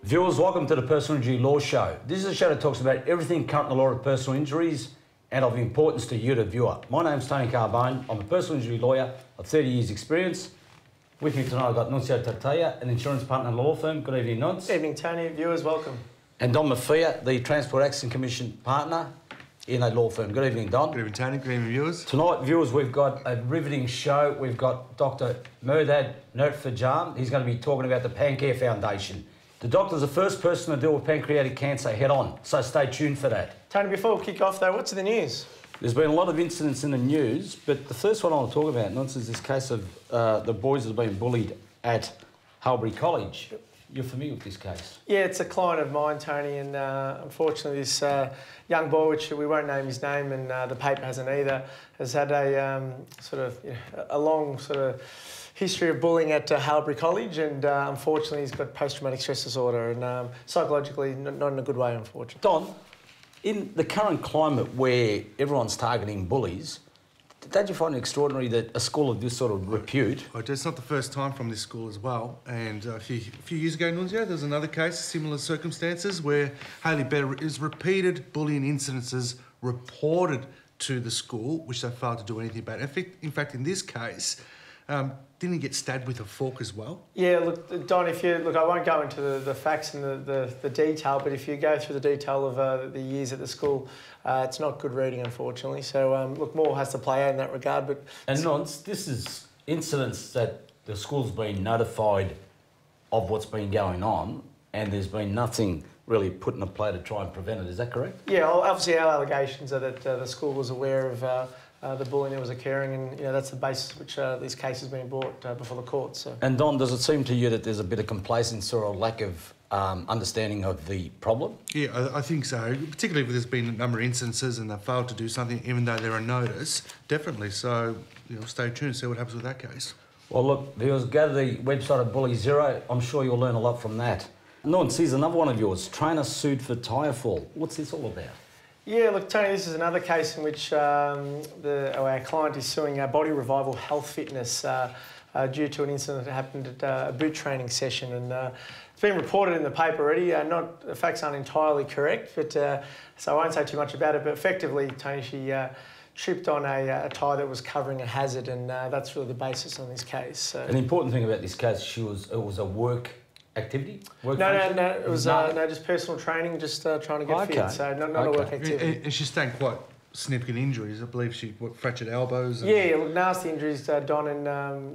Viewers, welcome to the Personal Injury Law Show. This is a show that talks about everything current in the law of personal injuries and of importance to you, the viewer. My name's Tony Carbone. I'm a personal injury lawyer of 30 years' experience. With me tonight I've got Nunzio Tartaglia, an insurance partner in the law firm. Good evening, Nunz. Good evening, Tony. Viewers, welcome. And Dr Mehrdad, the Transport Accident Commission partner in a law firm. Good evening, Don. Good evening, Tony. Good evening, viewers. Tonight, viewers, we've got a riveting show. We've got Dr Mehrdad Nikfarjam. He's going to be talking about the Pancare Foundation. The doctor's the first person to deal with pancreatic cancer head-on, so stay tuned for that. Tony, before we kick off, though, what's in the news? There's been a lot of incidents in the news, but the first one I want to talk about, Nunz, is this case of the boys that have been bullied at Halberry College. You're familiar with this case? Yeah, it's a client of mine, Tony, and unfortunately this young boy, which we won't name his name, and the paper hasn't either, has had a a long history of bullying at Halberry College, and unfortunately he's got post-traumatic stress disorder, and psychologically not in a good way, unfortunately. Don, in the current climate where everyone's targeting bullies, don't you find it extraordinary that a school of this sort of repute... It's not the first time from this school as well, and a few years ago, Nunzio, there was another case, similar circumstances, where Hayley Better is repeated bullying incidences reported to the school, which they failed to do anything about. In fact, in this case, didn't he get stabbed with a fork as well? Yeah, look, Don, I won't go into the facts and the detail, but if you go through the detail of the years at the school, it's not good reading, unfortunately. So, look, more has to play out in that regard. But and Nonce, this is incidents that the school's been notified of what's been going on, and there's been nothing really put in a play to try and prevent it. Is that correct? Yeah, obviously our allegations are that the school was aware of the bullying that was occurring, and that's the basis which this case has been brought before the courts. So. And Don, does it seem to you that there's a bit of complacency or a lack of understanding of the problem? Yeah, I think so. Particularly if there's been a number of instances and they've failed to do something, even though they're on notice. Definitely. So, stay tuned and see what happens with that case. Well, look, viewers, go to the website of Bully Zero. I'm sure you'll learn a lot from that. Nonce, here's another one of yours. Trainer sued for tyre fall. What's this all about? Yeah, look, Tony, this is another case in which our client is suing Body Revival Health Fitness due to an incident that happened at a boot training session. And it's been reported in the paper already. The facts aren't entirely correct, but so I won't say too much about it. But effectively, Tony, she tripped on a tyre that was covering a hazard, and that's really the basis on this case. So. An important thing about this case, it was a work activity? No, it was just personal training, just trying to get fit, so not a work activity. And she sustained quite significant injuries. I believe she fractured elbows. Yeah, look, nasty injuries, Don, and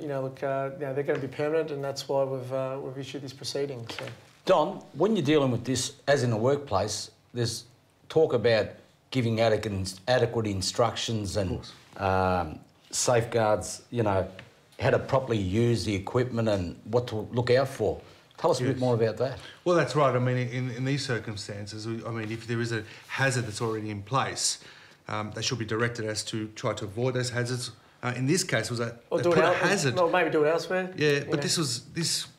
they're going to be permanent, and that's why we've issued this proceeding. So. Don, when you're dealing with this, as in the workplace, there's talk about giving adequate instructions and safeguards. How to properly use the equipment and what to look out for. Tell us a bit more about that. Well, that's right. I mean, in these circumstances, if there is a hazard that's already in place, they should be directed as to try to avoid those hazards. In this case, was that they put a hazard. Well, maybe do it elsewhere. Yeah, but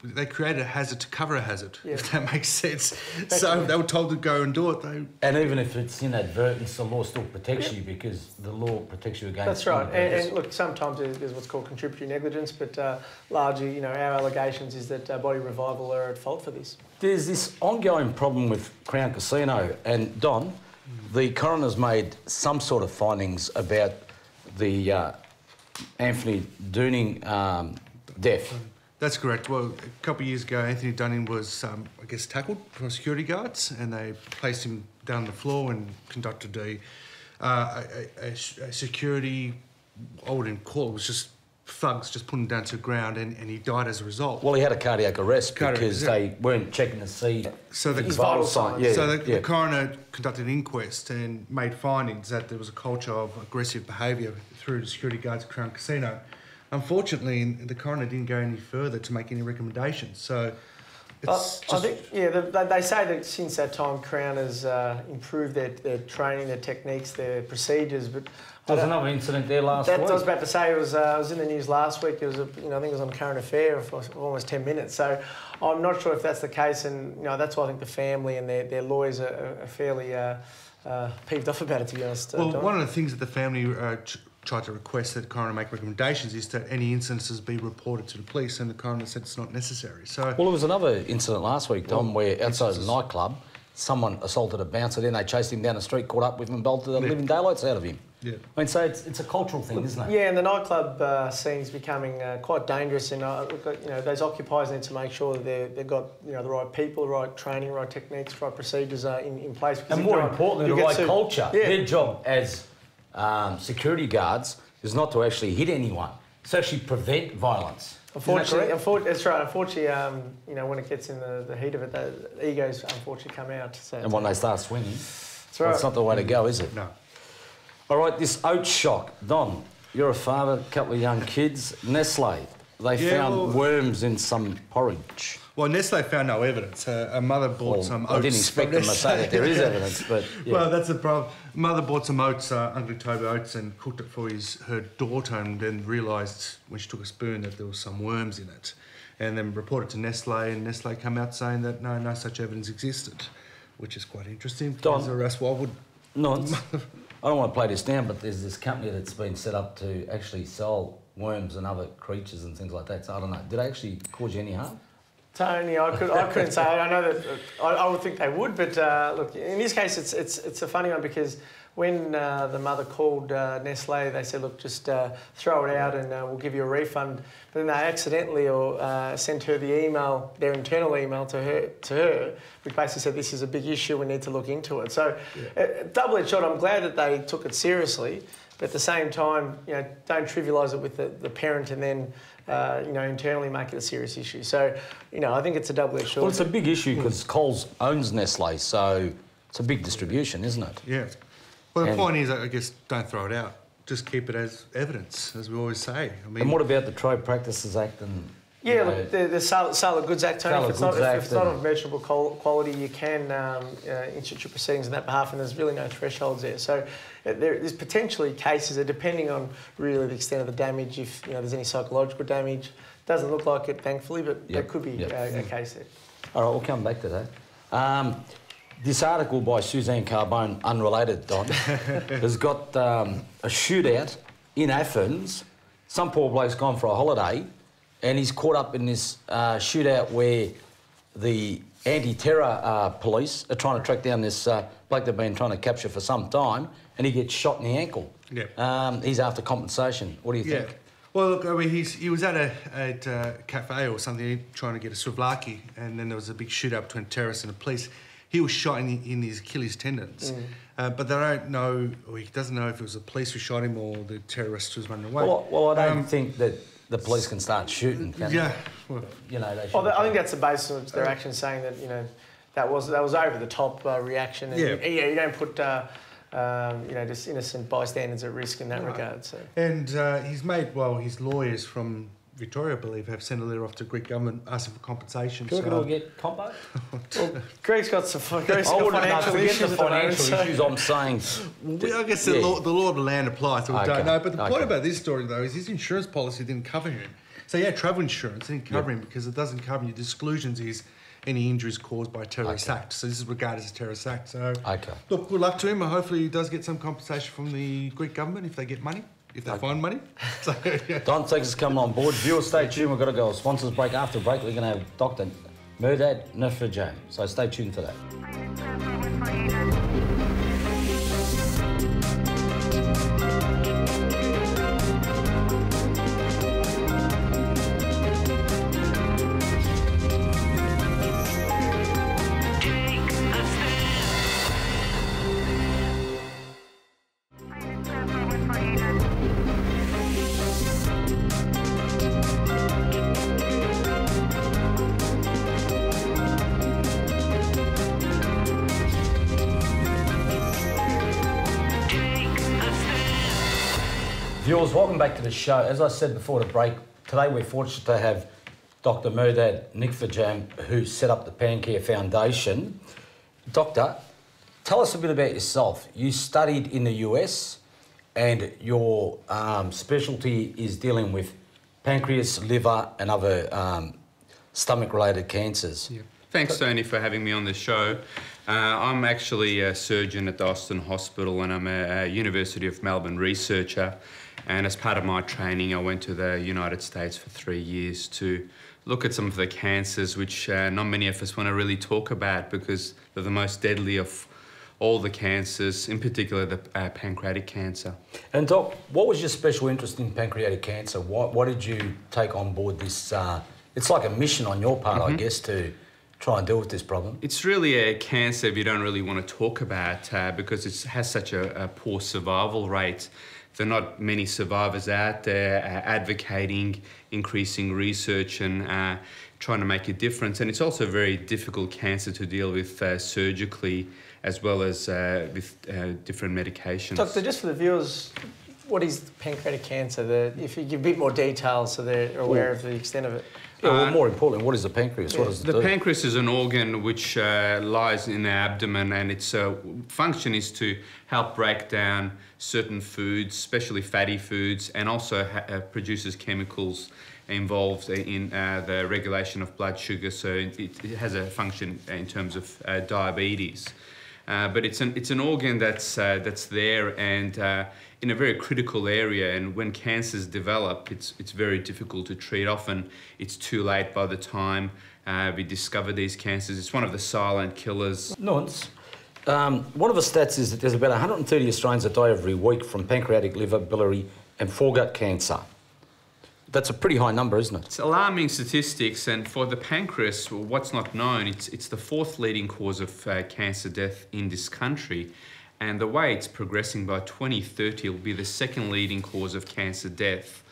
they created a hazard to cover a hazard, if that makes sense. So they were told to go and do it. And even if it's inadvertence, the law still protects you because the law protects you against. That's right. And look, sometimes there's what's called contributory negligence, but largely, our allegations is that Body Revival are at fault for this. There's this ongoing problem with Crown Casino, and Don, the coroner's made some sort of findings about the Anthony Dooning death. That's correct. Well, a couple of years ago, Anthony Dunning was, tackled by security guards, and they placed him down on the floor and conducted a security, I wouldn't call it, was just thugs just put him down to the ground, and he died as a result. Well, he had a cardiac arrest because they weren't checking to see his vital signs. The coroner conducted an inquest and made findings that there was a culture of aggressive behaviour through the security guards at Crown Casino. Unfortunately, the coroner didn't go any further to make any recommendations. So it's I think, they say that since that time, Crown has improved their training, their techniques, their procedures. But there was another incident there last week. I was about to say, it was in the news last week. It was, I think it was on Current Affair for almost 10 minutes. So I'm not sure if that's the case, and that's why I think the family and their lawyers are fairly peeved off about it, to be honest. Well, one of the things that the family tried to request that the coroner make recommendations is that any incidences be reported to the police, and the coroner said it's not necessary. So, well, there was another incident last week, Dom, where outside the nightclub, someone assaulted a bouncer, then they chased him down the street, caught up with him and bolted the living daylights out of him. Yeah. I mean, so it's a cultural thing, isn't it? Yeah, and the nightclub scene's becoming quite dangerous, and those occupiers need to make sure that they've got the right people, the right training, right techniques, right procedures in place. And more importantly, the right culture. Yeah. Their job as security guards is not to actually hit anyone; it's to actually prevent violence. Unfortunately, that's right. Unfortunately, when it gets in the heat of it, the egos unfortunately come out. So and when they start swinging, that's right. That's not the way to go, is it? No. All right, this oat shock. Don, you're a father, a couple of young kids. Nestle, they found worms in some porridge. Well, Nestle found no evidence. A mother bought some oats. I didn't expect them to say that there is evidence, but... Yeah. Well, that's the problem. Mother bought some oats, unglutoba oats, and cooked it for her daughter, and then realised when she took a spoon that there was some worms in it. And then reported to Nestle, and Nestle came out saying that no such evidence existed, which is quite interesting. Don, that's why I would... No, I don't want to play this down, but there's this company that's been set up to actually sell worms and other creatures and things like that. So I don't know. Did they actually cause you any harm? Tony, I couldn't say. I know that I would think they would, but look, in this case, it's a funny one because when the mother called Nestle, they said, look, just throw it out and we'll give you a refund. But then they accidentally sent her the email, their internal email to her, which basically said this is a big issue, we need to look into it. So double-edged shot. I'm glad that they took it seriously, but at the same time, don't trivialise it with the parent and then internally make it a serious issue. So, I think it's a double-edged sword. Well, it's a big issue because Coles owns Nestle, so it's a big distribution, isn't it? Yeah. Well, the point is, I guess, don't throw it out. Just keep it as evidence, as we always say. I mean, and what about the Trade Practices Act and... Yeah, look, the Sale of Goods Act, Tony, if it's not of measurable quality, you can institute your proceedings on that behalf, and there's really no thresholds there. So there's potentially cases, depending on really the extent of the damage, if there's any psychological damage. Doesn't look like it, thankfully, but there could be a case there. All right, we'll come back to that. This article by Suzanne Carbone, unrelated, Don, has got a shootout in Athens. Some poor bloke's gone for a holiday and he's caught up in this shootout where the anti-terror police are trying to track down this bloke they've been trying to capture for some time, and he gets shot in the ankle. Yeah. He's after compensation. What do you think? Well, look, I mean, he was at a cafe or something trying to get a souvlaki, and then there was a big shootout between terrorists and the police. He was shot in his Achilles tendons, but they don't know, or he doesn't know if it was the police who shot him or the terrorist who was running away. Well, I don't think that the police can start shooting, can they? Well, they should. I think that's the basis of their actions, saying that that was over the top reaction. And you don't put just innocent bystanders at risk in that regard. So. And he's made his lawyers from Victoria, I believe, have sent a letter off to the Greek government asking for compensation. Do you reckon it'll get compo? Well, Greg's got financial issues. The financial issues, I'm saying. I guess the law of the land applies, so we don't know. But the point about this story, though, is his insurance policy didn't cover him. So, travel insurance didn't cover him because it doesn't cover you. The exclusions is any injuries caused by a terrorist act. So this is regarded as a terrorist act. So, look, good luck to him. Hopefully he does get some compensation from the Greek government if they get money. If they find money. So, Don, thanks for coming on board. Viewers, stay tuned. We've got to go. Sponsors break. After break, we're going to have Dr Mehrdad Nikfarjam. So stay tuned for that. Viewers, welcome back to the show. As I said before the break, today we're fortunate to have Dr Mehrdad Nikfarjam, who set up the Pancare Foundation. Doctor, tell us a bit about yourself. You studied in the US and your specialty is dealing with pancreas, liver and other stomach-related cancers. Yeah. Thanks, Tony, for having me on the show. I'm actually a surgeon at the Austin Hospital and I'm a University of Melbourne researcher. And as part of my training, I went to the United States for 3 years to look at some of the cancers which not many of us want to really talk about because they're the most deadly of all the cancers, in particular the pancreatic cancer. And Doc, what was your special interest in pancreatic cancer? Why did you take on board this? It's like a mission on your part, I guess, to try and deal with this problem. It's really a cancer you don't really want to talk about because it has such a poor survival rate. There are not many survivors out there advocating increasing research and trying to make a difference. And it's also a very difficult cancer to deal with surgically as well as with different medications. Doctor, just for the viewers, what is pancreatic cancer? If you give a bit more detail so they're aware of the extent of it. Yeah, well, more importantly, what is the pancreas? What does it do? The pancreas is an organ which lies in the abdomen, and its function is to help break down certain foods, especially fatty foods, and also produces chemicals involved in the regulation of blood sugar. So it has a function in terms of diabetes. But it's an organ that's there and in a very critical area, and when cancers develop, it's very difficult to treat. Often it's too late by the time we discover these cancers. It's one of the silent killers. Nunz, one of the stats is that there's about 130 Australians that die every week from pancreatic, liver, biliary and foregut cancer. That's a pretty high number, isn't it? It's alarming statistics, and for the pancreas, what's not known, it's the 4th leading cause of cancer death in this country. And the way it's progressing, by 2030, it'll be the 2nd leading cause of cancer death.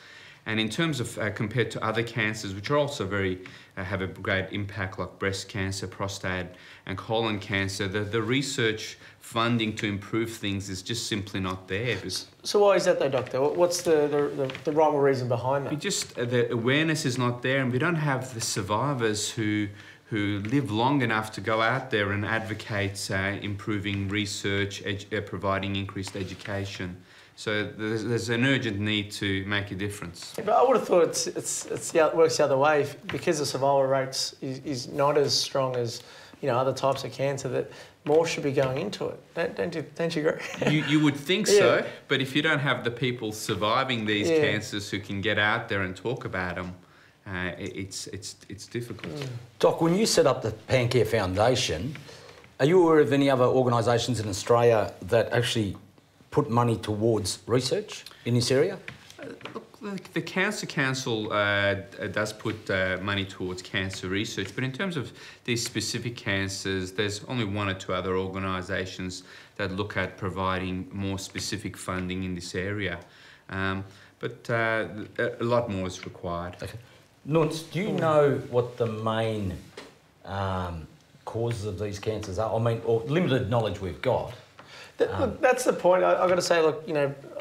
And in terms of compared to other cancers, which are also very have a great impact, like breast cancer, prostate and colon cancer, the research funding to improve things is just simply not there. So why is that though, Doctor? What's the rhyme or reason behind that? The awareness is not there, and we don't have the survivors who live long enough to go out there and advocate improving research, providing increased education. So there's an urgent need to make a difference. Yeah, but I would have thought it works the other way because the survival rates is not as strong as other types of cancer, that more should be going into it. Don't you agree? You would think so, but if you don't have the people surviving these cancers who can get out there and talk about them, it's difficult. Doc, when you set up the Pancare Foundation, are you aware of any other organisations in Australia that actually put money towards research in this area? Look, the Cancer Council does put money towards cancer research, but in terms of these specific cancers, there's only 1 or 2 other organisations that look at providing more specific funding in this area. But a lot more is required. Okay. Nunz, do you know what the main causes of these cancers are? I mean, or limited knowledge we've got. Look, that's the point. I've got to say, look,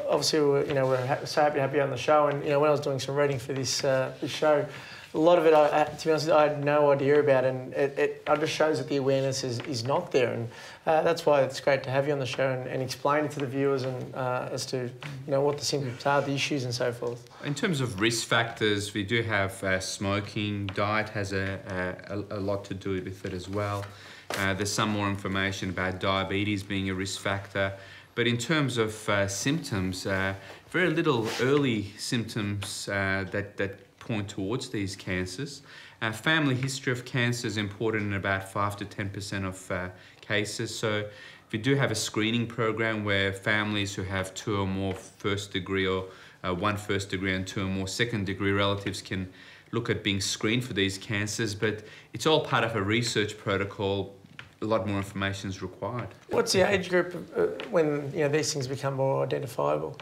obviously, we're so happy to have you on the show. And when I was doing some reading for this show, a lot of it, to be honest, I had no idea about, and it just shows that the awareness is not there, and that's why it's great to have you on the show and explain it to the viewers and as to what the symptoms are, the issues, and so forth. In terms of risk factors, we do have smoking. Diet has a lot to do with it as well. There's some more information about diabetes being a risk factor. But in terms of symptoms, very little early symptoms that point towards these cancers. Family history of cancer is important in about 5 to 10% of cases. So we do have a screening program where families who have 2 or more first degree or 1 first degree and 2 or more second degree relatives can look at being screened for these cancers, but it's all part of a research protocol. A lot more information is required. What's the age group when these things become more identifiable?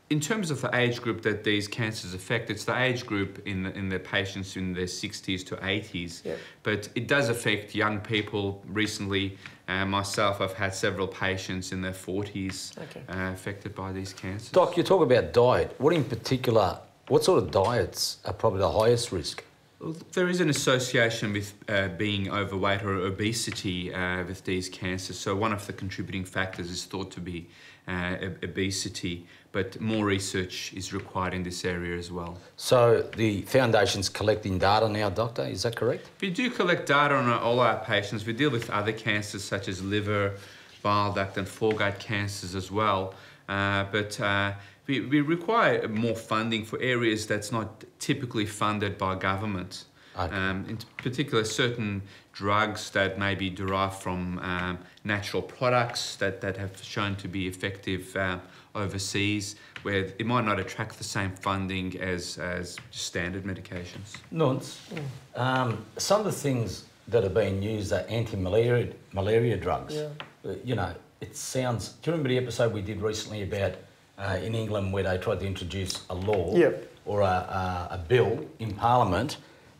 In terms of the age group that these cancers affect, it's the age group in the patients in their 60s to 80s. Yep. But it does affect young people. Recently, Myself, I've had several patients in their 40s Okay. affected by these cancers. Doc, you talk about diet. What in particular, what sort of diets are probably the highest risk? Well, there is an association with being overweight or obesity with these cancers. So one of the contributing factors is thought to be obesity, but more research is required in this area as well. So the foundation's collecting data now, Doctor, is that correct? We do collect data on all our patients. We deal with other cancers such as liver, bile duct and foregut cancers as well. We require more funding for areas that's not typically funded by government. Okay. In particular, certain drugs that may be derived from natural products that have shown to be effective overseas, where it might not attract the same funding as standard medications. Nunz, some of the things that are being used are anti-malaria drugs. Yeah. You know, it sounds... Do you remember the episode we did recently about in England where they tried to introduce a law or a bill in Parliament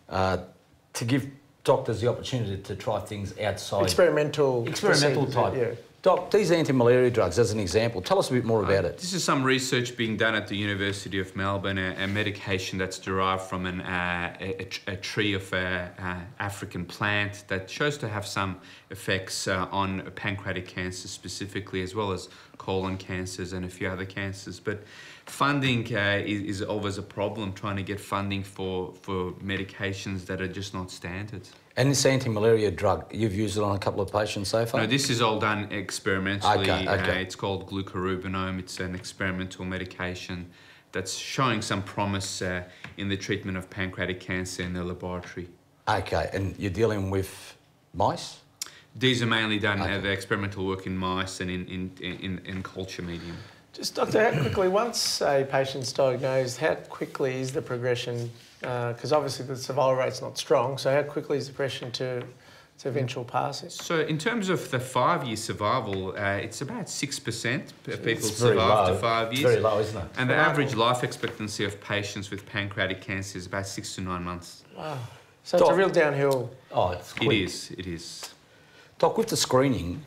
to give doctors the opportunity to try things outside... Experimental type. Yeah. Doc, these anti-malaria drugs, as an example, tell us a bit more about it. This is some research being done at the University of Melbourne, a medication that's derived from a tree of an African plant that shows to have some effects on pancreatic cancer specifically, as well as colon cancers and a few other cancers. But funding is always a problem, trying to get funding for medications that are just not standard. And this anti-malaria drug, you've used it on a couple of patients so far? No, this is all done experimentally. Okay. It's called glucuronidone. It's an experimental medication that's showing some promise in the treatment of pancreatic cancer in the laboratory. Okay, and you're dealing with mice? These are mainly done the experimental work in mice and in culture medium. Just, Doctor, how quickly, once a patient's diagnosed, how quickly is the progression? Because obviously the survival rate's not strong, so how quickly is the progression to eventual passing? So in terms of the 5-year survival, it's about 6% of people It's very survive low. to 5 years. It's very low, isn't it? And the average life expectancy of patients with pancreatic cancer is about 6 to 9 months. Wow. So it's a real downhill. Oh, it's quick. It is. Doc, with the screening,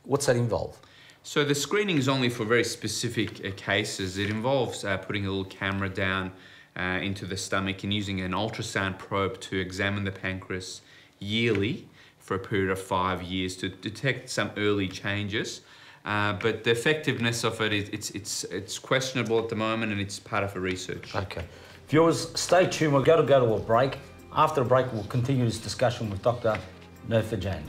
what's that involve? So the screening is only for very specific cases. It involves putting a little camera down into the stomach and using an ultrasound probe to examine the pancreas yearly for a period of 5 years to detect some early changes. But the effectiveness of it, it's questionable at the moment, and it's part of a research. Okay. Viewers, stay tuned. We're going to go to a break. After the break, we'll continue this discussion with Dr Mehrdad.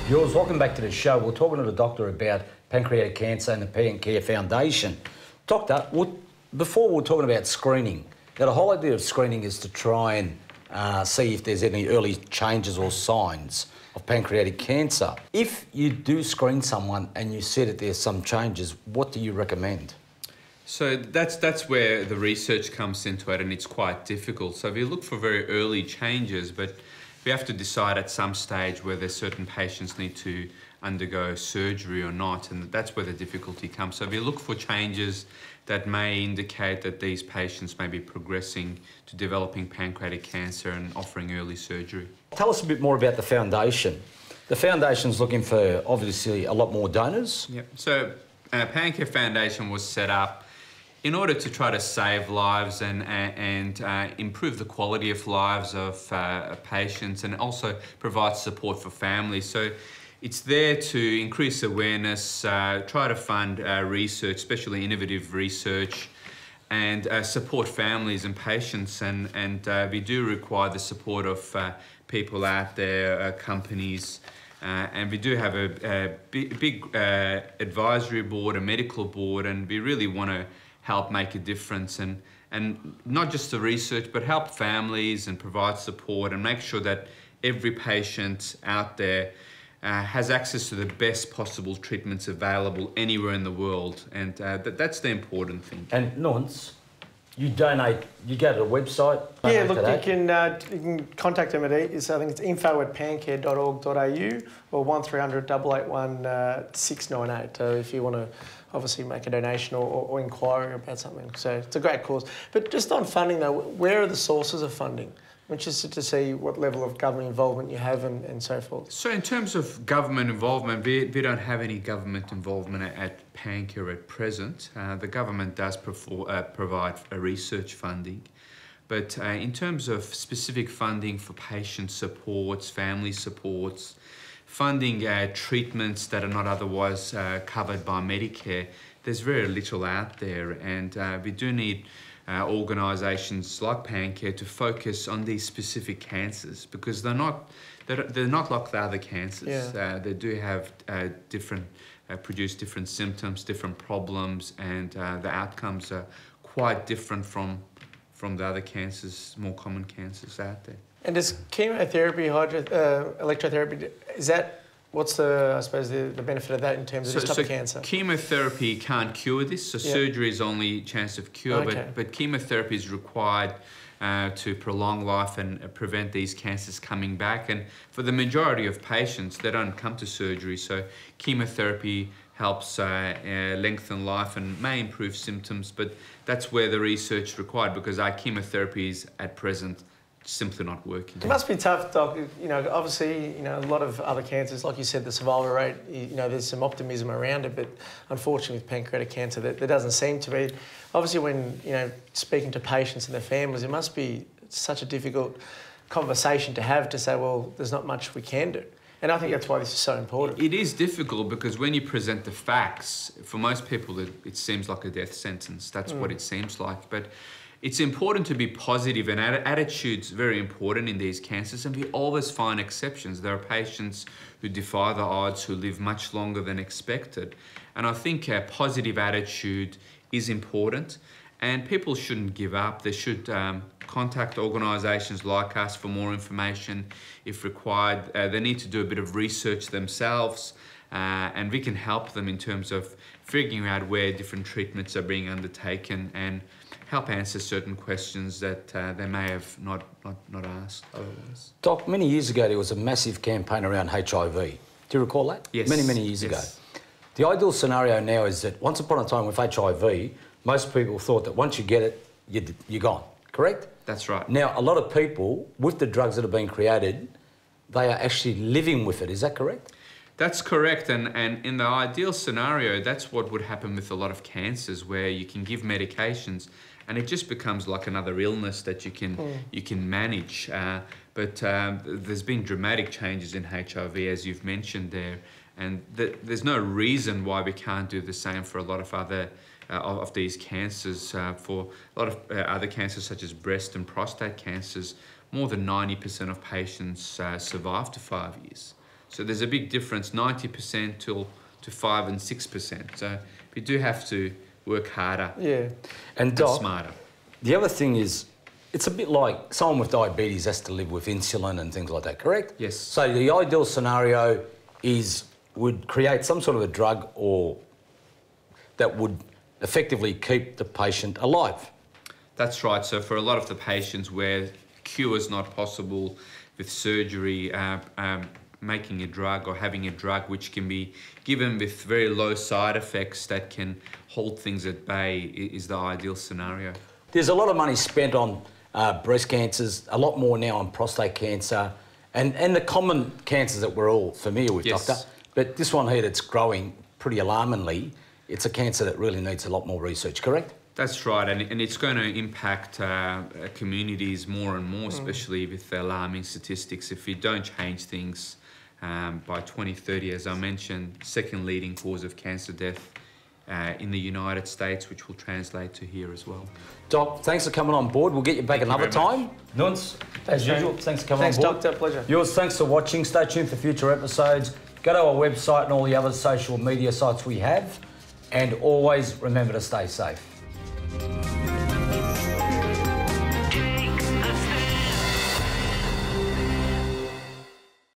Viewers, welcome back to the show. We're talking to the doctor about pancreatic cancer and the Pancare Foundation. Doctor, before we're talking about screening, now the whole idea of screening is to try and see if there's any early changes or signs of pancreatic cancer. If you do screen someone and you see that there's some changes, what do you recommend? So that's where the research comes into it, and it's quite difficult. So we look for very early changes, but we have to decide at some stage whether certain patients need to undergo surgery or not, and that's where the difficulty comes. So we look for changes that may indicate that these patients may be progressing to developing pancreatic cancer and offering early surgery. Tell us a bit more about the foundation. The foundation's looking for, obviously, a lot more donors. Yep. So Pancare Foundation was set up in order to try to save lives and improve the quality of lives of patients, and also provide support for families. So it's there to increase awareness, try to fund research, especially innovative research, and support families and patients. And we do require the support of people out there, companies, and we do have a big advisory board, a medical board, and we really want to help make a difference. And and not just the research, but help families and provide support and make sure that every patient out there has access to the best possible treatments available anywhere in the world, and that's the important thing. And Nunz, you donate, you go to the website. Yeah, look, you can contact them at, I think it's info@pancare.org.au or 1300 881 698 if you want to obviously make a donation or inquiry about something. So it's a great cause. But just on funding though, where are the sources of funding? I'm interested to see what level of government involvement you have and so forth. So in terms of government involvement, we don't have any government involvement at Pancare at present. The government does provide a research funding. But in terms of specific funding for patient supports, family supports, funding treatments that are not otherwise covered by Medicare, there's very little out there, and we do need organisations like Pancare to focus on these specific cancers, because they're not like the other cancers. Yeah. They do have produce different symptoms, different problems, and the outcomes are quite different from the other cancers, more common cancers out there. And does chemotherapy, electrotherapy, what's the benefit of that in terms of this type of cancer? Chemotherapy can't cure this, so surgery is only chance of cure, but chemotherapy is required to prolong life and prevent these cancers coming back. And for the majority of patients, they don't come to surgery, so chemotherapy helps lengthen life and may improve symptoms, but that's where the research is required, because our chemotherapy is at present simply not working. It must be tough, Doc. Obviously, a lot of other cancers, like you said, the survival rate, there's some optimism around it, but unfortunately with pancreatic cancer, there doesn't seem to be. Obviously, when, speaking to patients and their families, it must be such a difficult conversation to have, to say, well, there's not much we can do. And I think that's why this is so important. It is difficult because when you present the facts, for most people, it seems like a death sentence. That's what it seems like. But it's important to be positive, and attitude's very important in these cancers, and we always find exceptions. There are patients who defy the odds, who live much longer than expected. And I think a positive attitude is important, and people shouldn't give up. They should contact organisations like us for more information if required. They need to do a bit of research themselves, and we can help them in terms of figuring out where different treatments are being undertaken and help answer certain questions that they may have not asked otherwise. Doc, many years ago there was a massive campaign around HIV. Do you recall that? Yes. Many years ago. The ideal scenario now is that once upon a time with HIV, most people thought that once you get it, you're gone, correct? That's right. Now, a lot of people, with the drugs that have been created, they are actually living with it. Is that correct? That's correct, and in the ideal scenario, that's what would happen with a lot of cancers, where you can give medications and it just becomes like another illness that you can manage. But there's been dramatic changes in HIV, as you've mentioned there, and there's no reason why we can't do the same for a lot of other of these cancers. For a lot of other cancers such as breast and prostate cancers, more than 90% of patients survive to 5 years. So there's a big difference, 90% to 5 and 6%. So we do have to work harder and Doc, smarter. The other thing is, it's a bit like someone with diabetes has to live with insulin and things like that, correct? Yes. So the ideal scenario would create some sort of a drug that would effectively keep the patient alive. That's right. So for a lot of the patients where cure is not possible with surgery, making a drug or having a drug which can be given with very low side effects that can hold things at bay is the ideal scenario. There's a lot of money spent on breast cancers, a lot more now on prostate cancer, and the common cancers that we're all familiar with, Yes. Doctor. But this one here that's growing pretty alarmingly, it's a cancer that really needs a lot more research, correct? That's right, and it's going to impact communities more and more, especially with the alarming statistics. If we don't change things by 2030, as I mentioned, second leading cause of cancer death in the United States, which will translate to here as well. Doc, thanks for coming on board. We'll get you back another time. Nunz, as usual, thanks for coming on board. Thanks, Doctor. Pleasure. Yours, thanks for watching. Stay tuned for future episodes. Go to our website and all the other social media sites we have. And always remember to stay safe.